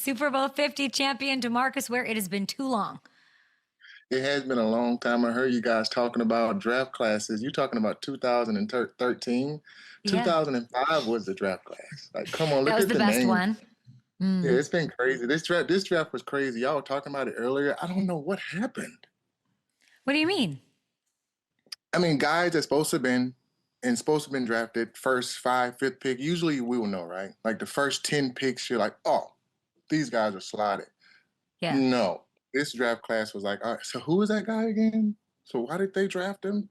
Super Bowl 50 champion DeMarcus Ware. It has been too long. It has been a long time. I heard you guys talking about draft classes. You're talking about 2013. Yeah, 2005 was the draft class. Like, come on, that look was at the the best names. one. Yeah, Mm. it's been crazy. This draft was crazy. Y'all were talking about it earlier. I don't know what happened. What do you mean? I mean, guys that's supposed to have been drafted first, five, fifth pick. Usually we will know, right? Like the first 10 picks, you're like, oh, these guys are slotted. Yeah. No, this draft class was like, all right, so who is that guy again? So why did they draft him?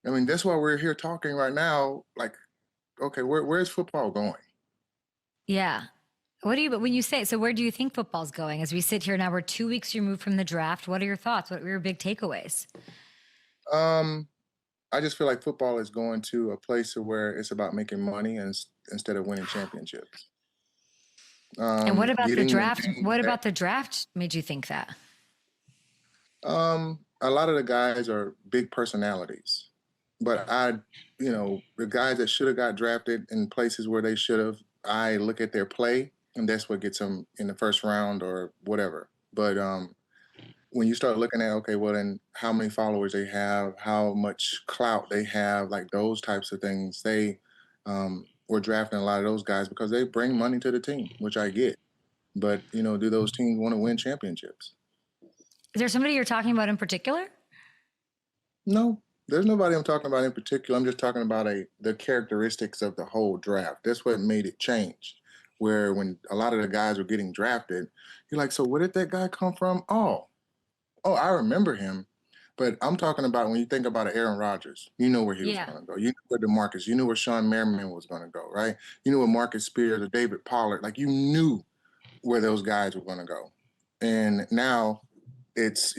I mean, that's why we're here talking right now. Like, okay, where's football going? Yeah. But when you say, so where do you think football's going? As we sit here now, we're 2 weeks removed from the draft. What are your thoughts? What were your big takeaways? Um, I just feel like football is going to a place where it's about making money instead of winning championships. And what about the Getting the draft? name What back. about the draft made you think that? A lot of the guys are big personalities, but the guys that should have got drafted in places where they should have, I look at their play, and that's what gets them in the first round or whatever. But when you start looking at, okay, well, then how many followers they have, how much clout they have, like those types of things, they were drafting a lot of those guys because they bring money to the team, which I get. But do those teams want to win championships? Is there somebody you're talking about in particular? No, there's nobody I'm talking about in particular. I'm just talking about the characteristics of the whole draft. That's what made it change. Where when a lot of the guys were getting drafted, you're like, so where did that guy come from? Oh, I remember him. But I'm talking about when you think about Aaron Rodgers, you know where he was Yeah. going to go. You knew where DeMarcus, you knew where Sean Merriman was going to go, right? You knew where Marcus Spears or David Pollard, like you knew where those guys were going to go. And now it's,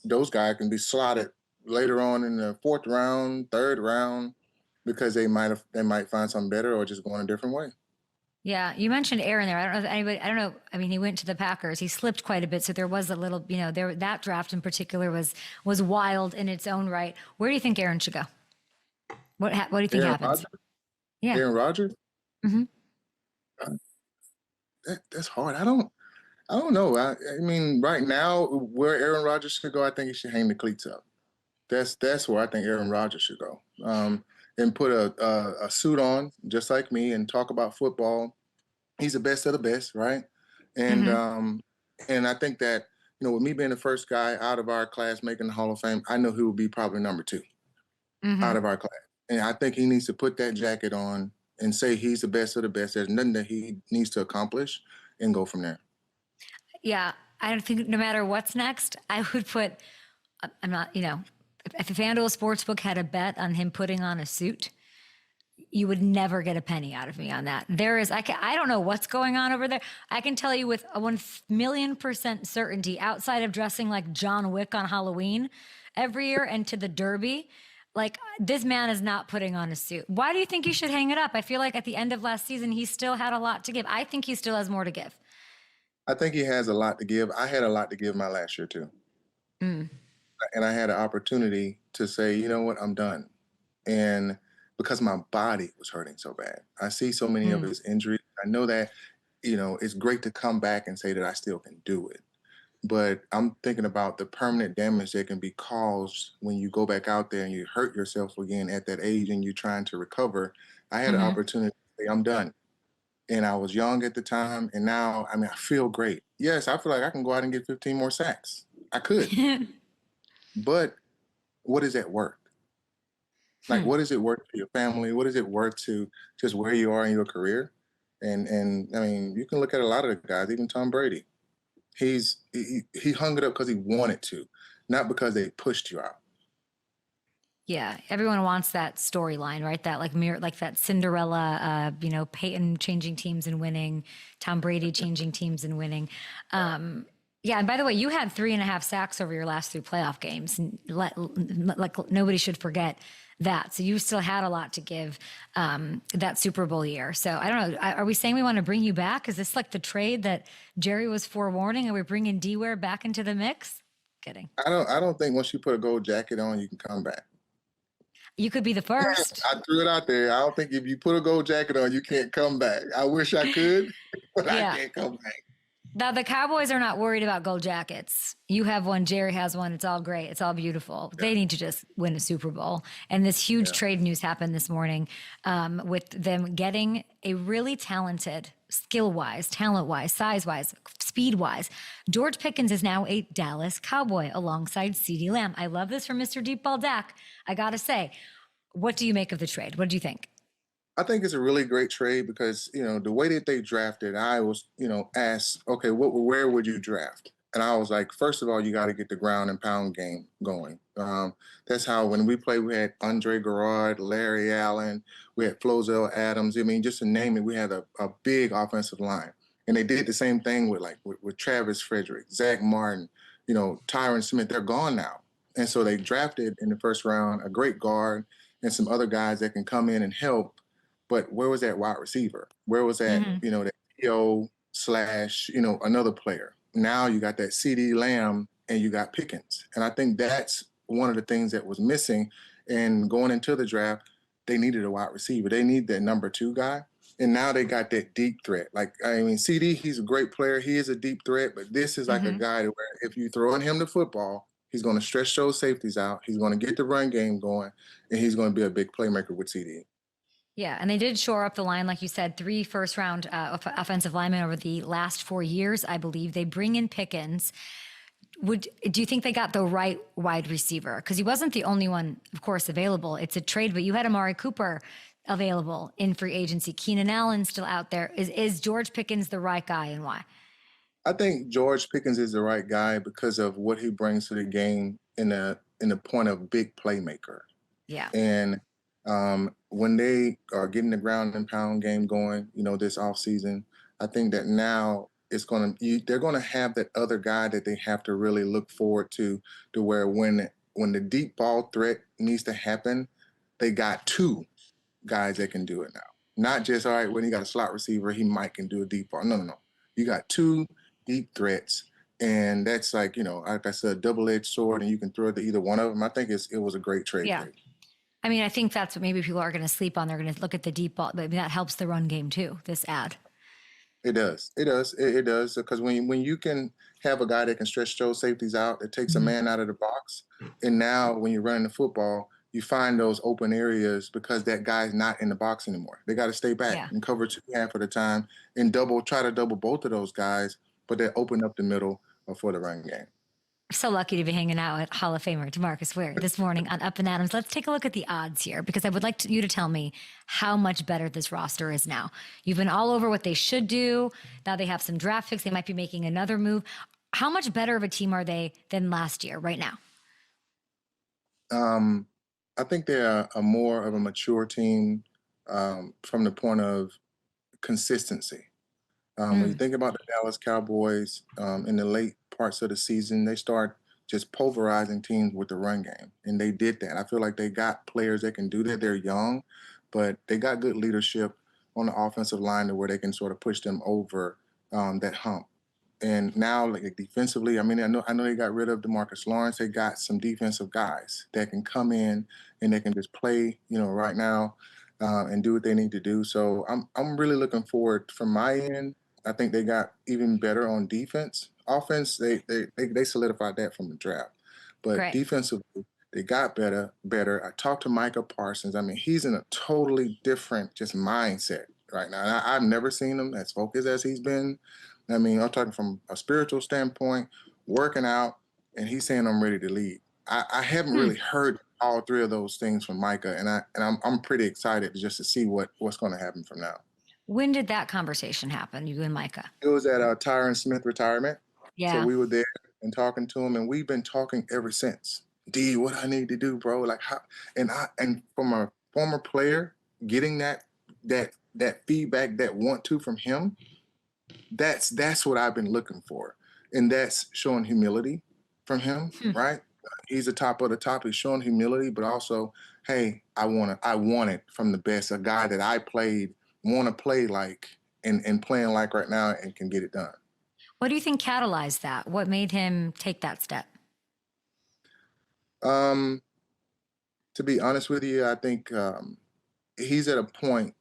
those guys can be slotted later on in the fourth round, third round, because they might find something better or just going a different way. Yeah, you mentioned Aaron there. I don't know if anybody. I don't know. I mean, he went to the Packers. He slipped quite a bit, so there was a little. There that draft in particular was wild in its own right. Where do you think Aaron should go? What do you think Aaron happens? Rodgers, Yeah. Aaron Rodgers, Hmm. uh, that's hard. I don't know. I mean, right now, where Aaron Rodgers should go, I think he should hang the cleats up. That's where I think Aaron Rodgers should go. And put a suit on, just like me, and talk about football. He's the best of the best, right? And Hmm. I think that with me being the first guy out of our class making the Hall of Fame, I know he will be probably number two Hmm. out of our class. And I think he needs to put that jacket on and say he's the best of the best. There's nothing that he needs to accomplish, and go from there. Yeah, I don't think no matter what's next, I would put. I'm not. If a FanDuel Sportsbook had a bet on him putting on a suit, you would never get a penny out of me on that. I don't know what's going on over there. I can tell you with a 1,000,000% certainty, outside of dressing like John Wick on Halloween every year and to the Derby, like this man is not putting on a suit. Why do you think he should hang it up? I feel like at the end of last season, he still had a lot to give. I think he still has more to give. I think he has a lot to give. I had a lot to give my last year too, Mm. and I had an opportunity to say, you know what, I'm done. And because my body was hurting so bad, I see so many of Mm. his injuries. I know that it's great to come back and say that I still can do it. But I'm thinking about the permanent damage that can be caused when you go back out there and you hurt yourself again at that age and you're trying to recover. I had an Hmm. opportunity to say, I'm done. And I was young at the time. And now, I mean, I feel great. Yes, I feel like I can go out and get 15 more sacks. I could. But what is that worth? Like, Hmm. what is it worth to your family? What is it worth to just where you are in your career? And I mean, you can look at a lot of the guys, even Tom Brady. He hung it up because he wanted to, not because they pushed you out. Yeah, everyone wants that storyline, right? That like mirror, like that Cinderella, Peyton changing teams and winning, Tom Brady changing teams and winning. Yeah, and by the way, you had 3.5 sacks over your last three playoff games, and like nobody should forget that. So you still had a lot to give that Super Bowl year. So I don't know. Are we saying we want to bring you back? Is this like the trade that Jerry was forewarning? Are we bringing D-Ware back into the mix? Kidding. I don't think once you put a gold jacket on, you can come back. You could be the first. I threw it out there. I don't think if you put a gold jacket on, you can't come back. I wish I could, but I Yeah. can't come back. Now, the Cowboys are not worried about gold jackets. You have one, Jerry has one. It's all great. It's all beautiful. Yeah, They need to just win a Super Bowl. And this huge yeah. trade news happened this morning with them getting a really talented, skill wise, talent wise, size wise, speed wise. George Pickens is now a Dallas Cowboy alongside CeeDee Lamb. I love this from Mr. Deep Ball Dak. I got to say, what do you make of the trade? What do you think? I think it's a really great trade because, the way that they drafted, I was, asked, okay, where would you draft? And I was like, first of all, you got to get the ground and pound game going. That's how when we played, we had Andre Garrard, Larry Allen, we had Flozell Adams. I mean, just to name it, we had a big offensive line. And they did the same thing with Travis Frederick, Zach Martin, Tyron Smith. They're gone now. And so they drafted in the first round a great guard and some other guys that can come in and help. But where was that wide receiver? Where was that, Mm-hmm. that PO slash, another player? Now you got that CD Lamb and you got Pickens. And I think that's one of the things that was missing. And going into the draft, they needed a wide receiver. They need that number 2 guy. And now they got that deep threat. Like, I mean, CD, he's a great player. He is a deep threat, but this is like a Mm-hmm. guy where if you throw in him the football, he's going to stretch those safeties out. He's going to get the run game going, and he's going to be a big playmaker with CD. Yeah, and they did shore up the line, like you said, 3 first-round offensive linemen over the last 4 years, I believe. They bring in Pickens. Do you think they got the right wide receiver? Because he wasn't the only one, of course, available. It's a trade, but you had Amari Cooper available in free agency. Keenan Allen still out there. Is George Pickens the right guy, and why? I think George Pickens is the right guy because of what he brings to the game in the point of big playmaker. Yeah. And when they are getting the ground and pound game going, this offseason, I think that now they're gonna have that other guy that they have to really look forward to where when the deep ball threat needs to happen, they got 2 guys that can do it now. Not just all right when you got a slot receiver, he might can do a deep ball. No, no, no. You got 2 deep threats, and that's like I said, a double-edged sword, and you can throw it to either one of them. I think it was a great trade Yeah. for you. I mean, I think that's what maybe people are going to sleep on. They're going to look at the deep ball, but that helps the run game too, this ad. It does. It does. It does. Because when you can have a guy that can stretch those safeties out, it takes a Mhm. man out of the box. And now when you're running the football, you find those open areas because that guy's not in the box anymore. They got to stay back Yeah. and cover 2 half of the time and try to double both of those guys, but they open up the middle for the run game. So lucky to be hanging out with Hall of Famer DeMarcus Ware this morning on Up and Adams. Let's take a look at the odds here because I would like you to tell me how much better this roster is now. You've been all over what they should do. Now they have some draft picks. They might be making another move. How much better of a team are they than last year right now? I think they're a more of a mature team from the point of consistency. When you Mm, think about the Dallas Cowboys in the late parts of the season, they start just pulverizing teams with the run game. And they did that. I feel like they got players that can do that. They're young, but they got good leadership on the offensive line to where they can sort of push them over that hump. And now, like defensively, I mean, I know they got rid of DeMarcus Lawrence. They got some defensive guys that can come in and they can just play, right now, and do what they need to do. So I'm really looking forward from my end. I think they got even better on defense. Offense, they solidified that from the draft, but great. defensively, they got better. I talked to Micah Parsons. I mean, he's in a totally different just mindset right now. And I've never seen him as focused as he's been. I mean, I'm talking from a spiritual standpoint, working out, and he's saying I'm ready to lead. I haven't Hmm. really heard all 3 of those things from Micah, and I'm pretty excited just to see what's going to happen from now. When did that conversation happen, you and Micah? It was at Tyron Smith retirement, so Yeah. we were there and talking to him, and we've been talking ever since. D, what I need to do, bro? Like how? And from a former player, getting that feedback, that want to from him, that's what I've been looking for. And that's showing humility from him, Hmm. right? He's the top of the top. He's showing humility, but also, hey, I want it from the best, a guy that I want to play like and playing like right now and can get it done. What do you think catalyzed that? What made him take that step? Um, to be honest with you, I think he's at a point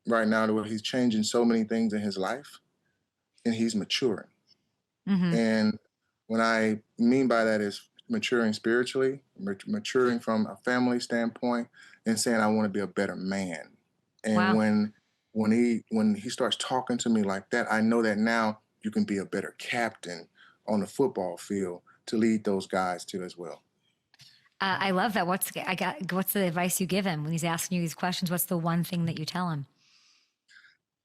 right now to where he's changing so many things in his life and he's maturing. And what I mean by that is maturing spiritually, maturing from a family standpoint, and saying I want to be a better man. And Wow. when he starts talking to me like that, I know that now you can be a better captain on the football field to lead those guys too as well. I love that. What's the advice you give him when he's asking you these questions? What's the one thing that you tell him?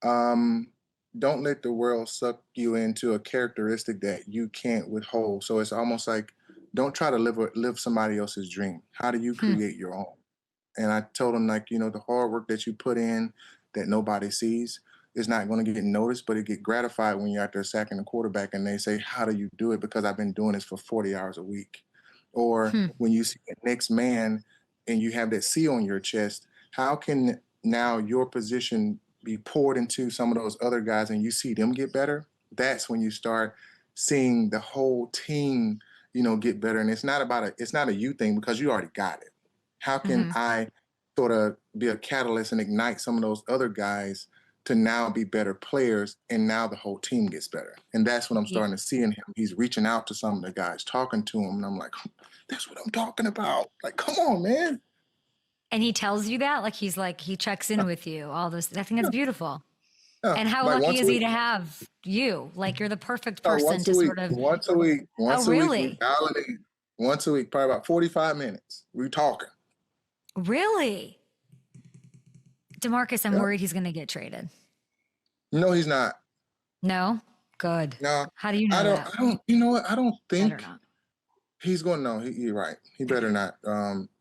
Um, don't let the world suck you into a characteristic that you can't withhold. So it's almost like don't try to live somebody else's dream. How do you Hmm. create your own? And I told him, like, the hard work that you put in that nobody sees is not going to get noticed, but it get gratified when you're out there sacking the quarterback and they say, how do you do it? Because I've been doing this for 40 hours a week. Or Hmm. when you see the next man and you have that C on your chest, how can now your position be poured into some of those other guys and you see them get better? That's when you start seeing the whole team, get better. And it's not a you thing because you already got it. How can Hmm. I sort of be a catalyst and ignite some of those other guys to now be better players, and now the whole team gets better? And that's what I'm Yeah. starting to see in him. He's reaching out to some of the guys, talking to them, and I'm like, that's what I'm talking about. Like, come on, man. And he tells you that, like he checks in with you, all those. I think that's Yeah, beautiful. yeah. And how Like lucky once a is he week. to have you? Like you're the perfect No, person once a to week. sort of, Once a week. oh, Once a week. We really? dial it in. Once a week, probably about 45 minutes. We talking. Really? DeMarcus, I'm Yeah. worried he's going to get traded. No, he's not. No? Good. No, How do you I know don't. that? I don't. You know what? I don't Better think not. he's going. No, you're right. He better Okay. not.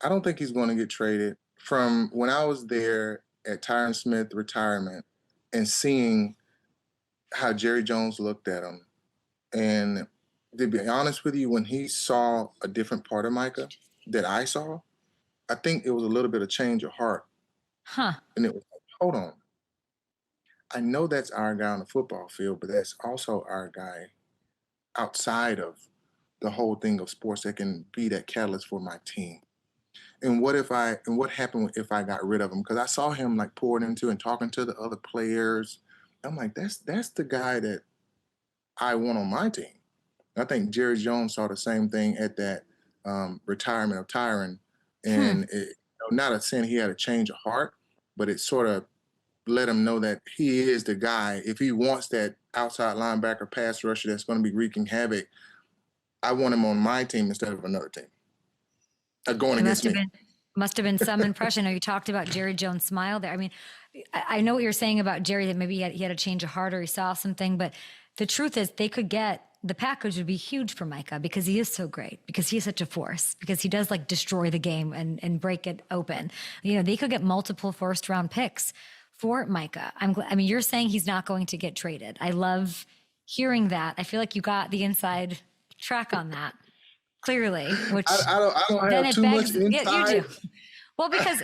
I don't think he's going to get traded. From when I was there at Tyron Smith retirement and seeing how Jerry Jones looked at him, and to be honest with you, when he saw a different part of Micah that I saw, I think it was a little bit of change of heart, Huh. and it was like, hold on, I know that's our guy on the football field, but that's also our guy outside of the whole thing of sports that can be that catalyst for my team. And what happened if I got rid of him? Because I saw him like pouring into and talking to the other players. I'm like, that's the guy that I want on my team. I think Jerry Jones saw the same thing at that retirement of Tyron, Hmm. and not a saying he had a change of heart, but it sort of let him know that he is the guy. If he wants that outside linebacker pass rusher that's going to be wreaking havoc, I want him on my team instead of another team going It against me. must have been some impression. Now you talked about Jerry Jones' smile there. I mean, I know what you're saying about Jerry, that maybe he had a change of heart or he saw something, but the truth is the package would be huge for Micah because he is so great, because he's such a force, because he does like destroy the game and break it open. They could get multiple first round picks for Micah. I mean, you're saying he's not going to get traded. I love hearing that. I feel like you got the inside track on that clearly, which I don't then have it too much begs, yeah, you inside. do. Well, because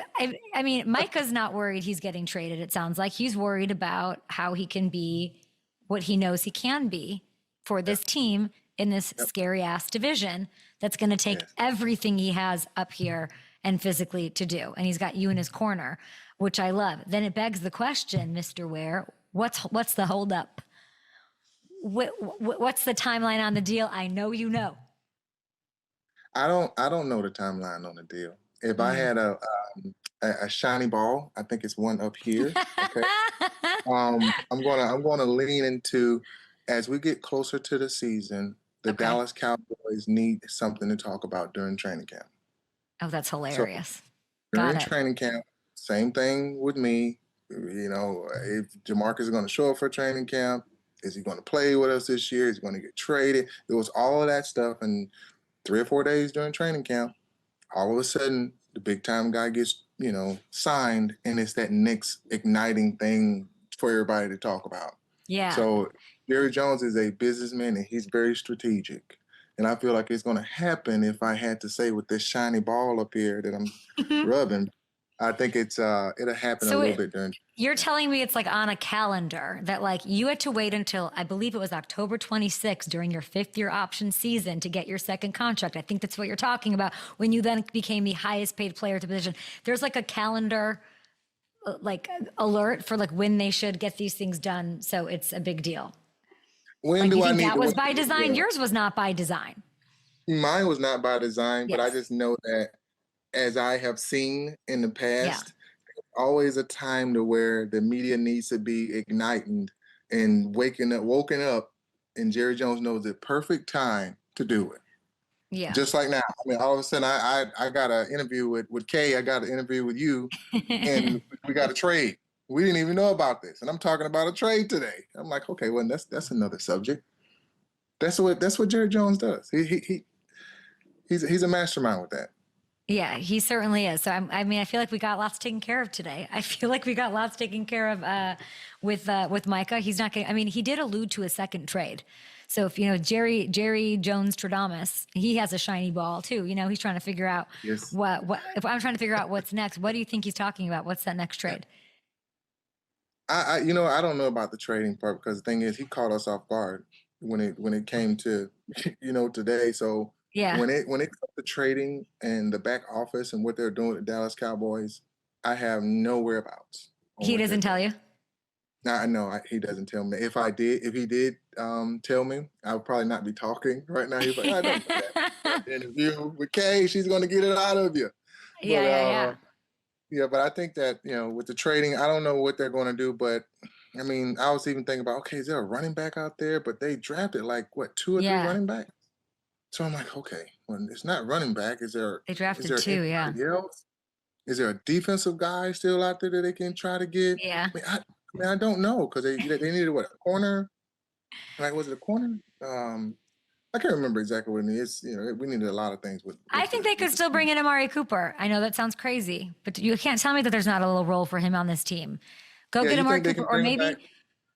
I mean, Micah's not worried he's getting traded. It sounds like he's worried about how he can be what he knows he can be for Yeah, this team in this yep, scary ass division that's going to take yes. everything he has up here and physically to do. And he's got you in his corner, which I love. Then it begs the question, Mr. Ware, what's the holdup? What's the timeline on the deal? I know you know. I don't know the timeline on the deal. If I Mm. had a shiny ball, I think it's one up here. Okay. I'm gonna lean into as we get closer to the season, the Okay. Dallas Cowboys need something to talk about during training camp. Oh, that's So hilarious. Got during it. training camp, same thing with me. If Jamarcus is going to show up for training camp, is he going to play with us this year? Is he going to get traded? It was all of that stuff. And 3 or 4 days during training camp, all of a sudden, the big time guy gets, signed, and it's that next igniting thing for everybody to talk about. Yeah. So Jerry Jones is a businessman and he's very strategic. And I feel like it's going to happen if I had to say with this shiny ball up here that I'm rubbing. I think it'll happen a So little bit during. you're telling me it's like on a calendar that like you had to wait until I believe it was October 26th during your fifth year option season to get your second contract. I think that's what you're talking about when you then became the highest paid player at the position. There's like a calendar like alert for like when they should get these things done. So it's a big deal. When Like, do do you I think need that to was wake by up? design? Yeah. Yours was not by design. Mine was not by design, but I Yes. just know that as I have seen in the Yeah. past, always a time to where the media needs to be igniting and woken up, and Jerry Jones knows the perfect time to do it. Yeah. Just like now, I mean, all of a sudden, I got an interview with Kay. I got an interview with you, and we got a trade. We didn't even know about this, and I'm talking about a trade today. I'm like, okay, well, that's another subject. That's what Jerry Jones does. He's a mastermind with that. Yeah, he certainly is. So I mean, I feel like we got lots taken care of today. I feel like we got lots taken care of with Micah. He's not going. I mean, he did allude to a second trade. So if Jerry Jones Stradamus, he has a shiny ball too. You know, he's trying to figure out Yes. what. If I'm trying to figure out what's next, what do you think he's talking about? What's that next trade? I don't know about the trading part because the thing is, he caught us off guard when it came to today. So Yeah, when it comes to trading and the back office and what they're doing with the Dallas Cowboys, I have no whereabouts on he what they're doesn't tell doing. you. Now I know he doesn't tell me. If he did tell me, I would probably not be talking right now. He's like, I don't know that. Interview with Kay, she's going to get it out of you. But Yeah. yeah, but I think that, with the trading, I don't know what they're going to do, but I mean, I was even thinking about, okay, is there a running back out there? But they drafted like what, two or three Yeah, running backs? So I'm like, okay, when it's not running back, is there they is drafted there two. Yeah, anybody else? Is there a defensive guy still out there that they can try to get? yeah. I don't know because they needed what, a corner? Like, was it a corner? I can't remember exactly what it is. We needed a lot of things I with think the they with could the still bring in Amari Cooper. I know that sounds crazy, but you can't tell me that there's not a little role for him on this team. Go Yeah, get you Amari think they Cooper, can or bring him back? maybe,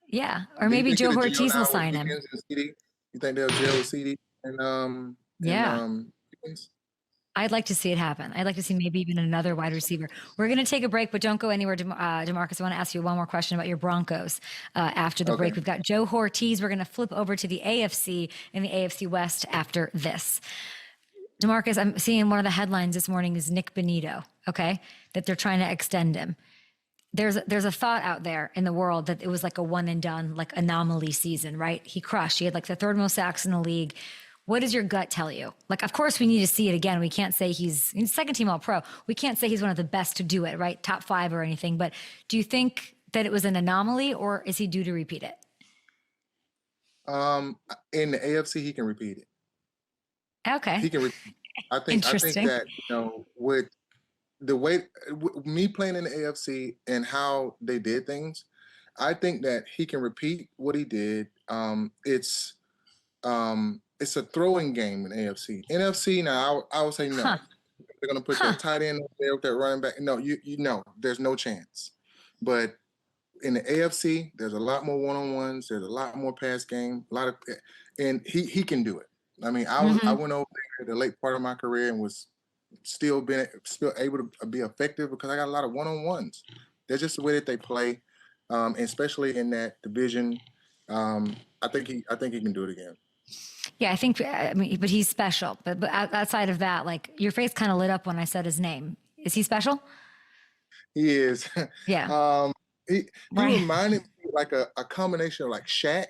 yeah, or Do you maybe think Joe it'll gel Ortiz will now with sign him. Pickens and CD? You think they'll gel with CD and Yeah, Pickens? I'd like to see it happen. I'd like to see maybe even another wide receiver. We're going to take a break, but don't go anywhere, DeMarcus. I want to ask you one more question about your Broncos after the Okay. break. We've got Joe Ortiz. We're going to flip over to the AFC and the AFC West after this. DeMarcus, I'm seeing one of the headlines this morning is Nik Bonitto, okay, that they're trying to extend him. There's a thought out there in the world that it was like a one and done, like anomaly season, right? He crushed. He had like the third most sacks in the league. What does your gut tell you? Like, of course, we need to see it again. We can't say he's second team All Pro. We can't say he's one of the best to do it, right? Top 5 or anything. But do you think that it was an anomaly, or is he due to repeat it? In the AFC, he can repeat it. Okay, He can. I think interesting. that with the way me playing in the AFC and how they did things, I think that he can repeat what he did. It's a throwing game in AFC. NFC now, I would say Huh? no. They're going to put Huh? that tight end up there with that running back. No, you know, there's no chance. But in the AFC, there's a lot more one-on-ones. There's a lot more pass game. And he can do it. I mean, I Hmm. went over there at the late part of my career and was still able to be effective because I got a lot of one-on-ones. That's just the way that they play, especially in that division. I think he can do it again. Yeah, I think. I mean, but he's special. But outside of that, like, your face kind of lit up when I said his name. Is he special? He is. Yeah. um, he Right. reminded me like a combination of like Shaq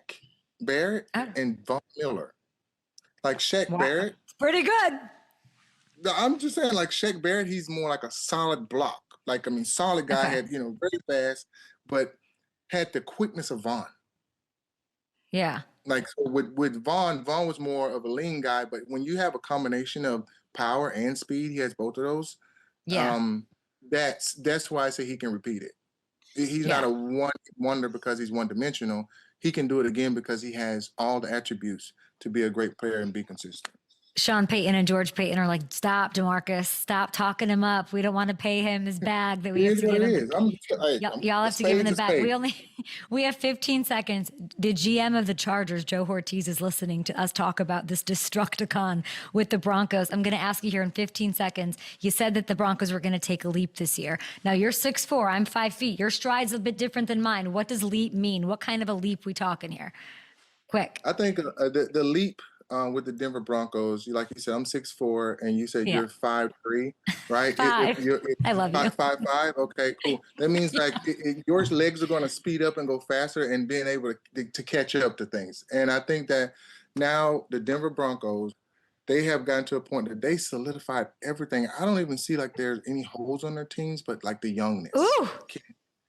Barrett Oh, and Von Miller. Like Shaq wow. Barrett. It's pretty good. No, I'm just saying, like Shaq Barrett, he's more like a solid block. Like, I mean, solid guy, Okay. had, very fast, but had the quickness of Vaughn. Yeah. Like, so with Vaughn was more of a lean guy, but when you have a combination of power and speed, he has both of those. Yeah. Um, that's why I say he can repeat it. He's not Yeah. a one wonder because he's one dimensional. He can do it again because he has all the attributes to be a great player and be consistent. Sean Payton and George Payton are like, stop, DeMarcus, stop talking him up. We don't want to pay him his bag that we It have is to what get it him. is. Y'all A have to give him spade's the a bag. spade. We have 15 seconds. The GM of the Chargers, Joe Ortiz, is listening to us talk about this Destructicon with the Broncos. I'm going to ask you here in 15 seconds. You said that the Broncos were going to take a leap this year. Now you're 6'4", I'm 5 feet. Your stride's a bit different than mine. What does leap mean? What kind of a leap we talking here? Quick. I think the leap with the Denver Broncos, like you said, I'm 6'4", and you said Yeah. you're 5'3", right? Five. I love you. 5'5". Okay, cool. That means like your legs are going to speed up and go faster, and being able to catch up to things. And I think that now the Denver Broncos, they have gotten to a point that they solidified everything. I don't even see like there's any holes on their teams, but like the youngness. Ooh. Can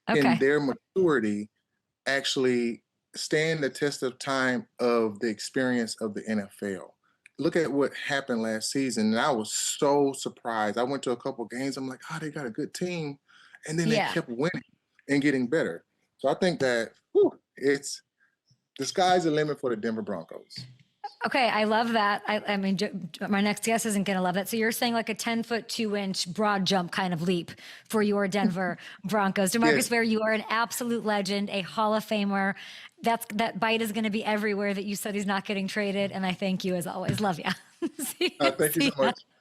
Okay. their maturity actually stand the test of time of the experience of the NFL? Look at what happened last season, and I was so surprised. I went to a couple games. I'm like, oh, they got a good team, and then they Yeah. kept winning and getting better. So I think that it's the sky's the limit for the Denver Broncos. Okay, I love that. I mean, my next guest isn't going to love that. So you're saying like a 10-foot, 2-inch broad jump kind of leap for your Denver Broncos. DeMarcus Yes. Ware, you are an absolute legend, a Hall of Famer. That bite is going to be everywhere that you said he's not getting traded. And I thank you as always. Love you. Thank you so much.